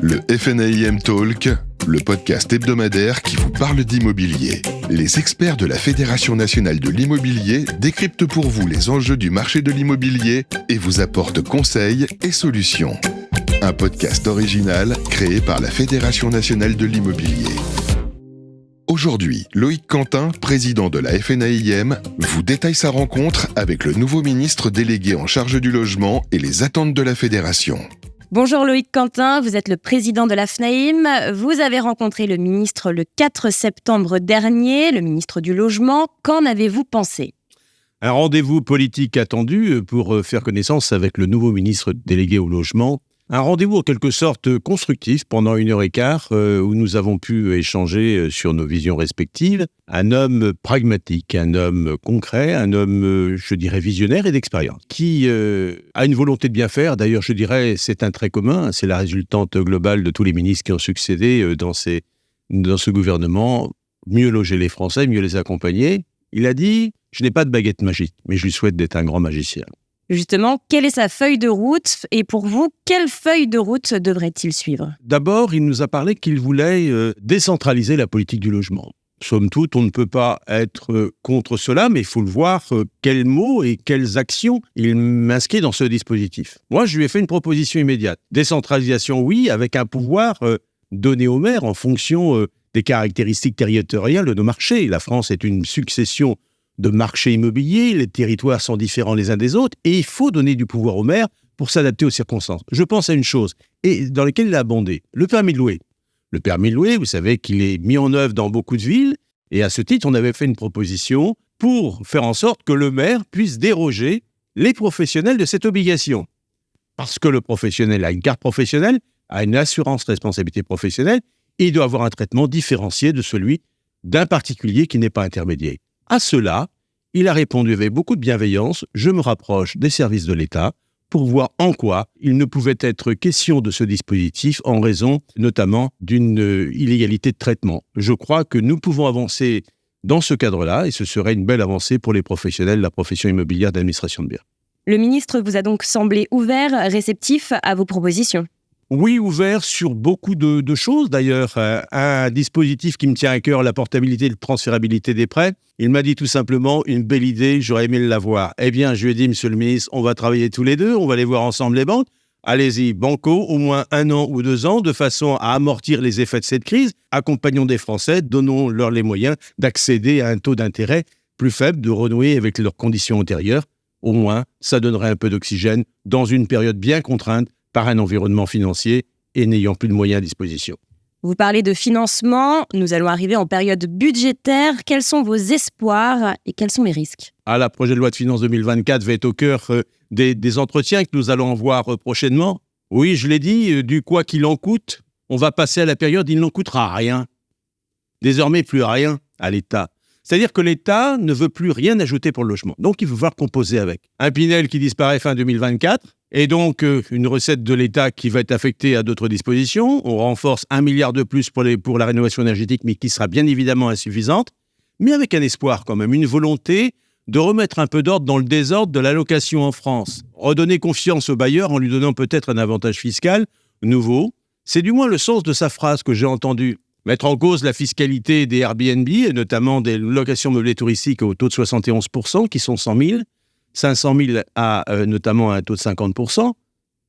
Le FNAIM Talk, le podcast hebdomadaire qui vous parle d'immobilier. Les experts de la Fédération nationale de l'immobilier décryptent pour vous les enjeux du marché de l'immobilier et vous apportent conseils et solutions. Un podcast original créé par la Fédération nationale de l'immobilier. Aujourd'hui, Loïc Quentin, président de la FNAIM, vous détaille sa rencontre avec le nouveau ministre délégué en charge du logement et les attentes de la Fédération. Bonjour Loïc Quentin, vous êtes le président de la FNAIM. Vous avez rencontré le ministre le 4 septembre dernier, le ministre du Logement. Qu'en avez-vous pensé ? Un rendez-vous politique attendu pour faire connaissance avec le nouveau ministre délégué au logement. Un rendez-vous en quelque sorte constructif pendant 1h15 où nous avons pu échanger sur nos visions respectives. Un homme pragmatique, un homme concret, un homme, je dirais, visionnaire et d'expérience, qui a une volonté de bien faire. D'ailleurs, je dirais, c'est un trait commun, c'est la résultante globale de tous les ministres qui ont succédé dans ce gouvernement. Mieux loger les Français, mieux les accompagner. Il a dit, je n'ai pas de baguette magique, mais je lui souhaite d'être un grand magicien. Justement, quelle est sa feuille de route ? Et pour vous, quelle feuille de route devrait-il suivre ? D'abord, il nous a parlé qu'il voulait décentraliser la politique du logement. Somme toute, on ne peut pas être contre cela, mais il faut le voir quels mots et quelles actions il m'inscrit dans ce dispositif. Moi, je lui ai fait une proposition immédiate. Décentralisation, oui, avec un pouvoir donné aux maires en fonction des caractéristiques territoriales de nos marchés. La France est une succession de marchés immobiliers, les territoires sont différents les uns des autres, et il faut donner du pouvoir aux maires pour s'adapter aux circonstances. Je pense à une chose, et dans laquelle il a abondé, le permis de louer. Le permis de louer, vous savez qu'il est mis en œuvre dans beaucoup de villes, et à ce titre, on avait fait une proposition pour faire en sorte que le maire puisse déroger les professionnels de cette obligation. Parce que le professionnel a une carte professionnelle, a une assurance responsabilité professionnelle, et il doit avoir un traitement différencié de celui d'un particulier qui n'est pas intermédiaire. À cela, il a répondu avec beaucoup de bienveillance, je me rapproche des services de l'État pour voir en quoi il ne pouvait être question de ce dispositif en raison notamment d'une illégalité de traitement. Je crois que nous pouvons avancer dans ce cadre-là et ce serait une belle avancée pour les professionnels de la profession immobilière d'administration de biens. Le ministre vous a donc semblé ouvert, réceptif à vos propositions ? Oui, ouvert sur beaucoup de choses. D'ailleurs, un dispositif qui me tient à cœur, la portabilité et la transférabilité des prêts. Il m'a dit tout simplement, une belle idée, j'aurais aimé l'avoir. Eh bien, je lui ai dit, monsieur le ministre, on va travailler tous les deux, on va aller voir ensemble les banques. Allez-y, banco, au moins 1 an ou 2 ans, de façon à amortir les effets de cette crise. Accompagnons des Français, donnons-leur les moyens d'accéder à un taux d'intérêt plus faible, de renouer avec leurs conditions antérieures. Au moins, ça donnerait un peu d'oxygène dans une période bien contrainte par un environnement financier et n'ayant plus de moyens à disposition. Vous parlez de financement, nous allons arriver en période budgétaire. Quels sont vos espoirs et quels sont les risques ? La projet de loi de finances 2024 va être au cœur des entretiens que nous allons voir prochainement. Oui, je l'ai dit, du quoi qu'il en coûte, on va passer à la période il n'en coûtera rien. Désormais, plus rien à l'État. C'est-à-dire que l'État ne veut plus rien ajouter pour le logement. Donc, il va falloir composer avec. Un Pinel qui disparaît fin 2024, et donc une recette de l'État qui va être affectée à d'autres dispositions. On renforce 1 milliard de plus pour la rénovation énergétique, mais qui sera bien évidemment insuffisante, mais avec un espoir quand même, une volonté de remettre un peu d'ordre dans le désordre de la location en France. Redonner confiance au bailleur en lui donnant peut-être un avantage fiscal nouveau. C'est du moins le sens de sa phrase que j'ai entendue. Mettre en cause la fiscalité des Airbnb, et notamment des locations meublées touristiques au taux de 71%, qui sont 100 000, 500 000 à notamment un taux de 50%,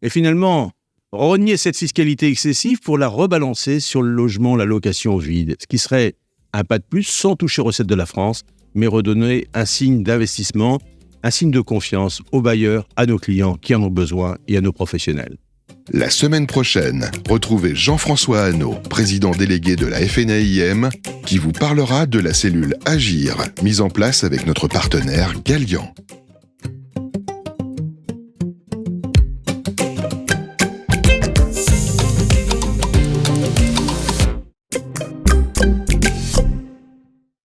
et finalement renier cette fiscalité excessive pour la rebalancer sur le logement, la location vide, ce qui serait un pas de plus sans toucher aux recettes de la France, mais redonner un signe d'investissement, un signe de confiance aux bailleurs, à nos clients qui en ont besoin et à nos professionnels. La semaine prochaine, retrouvez Jean-François Hannot, président délégué de la FNAIM, qui vous parlera de la cellule Agir, mise en place avec notre partenaire Galian.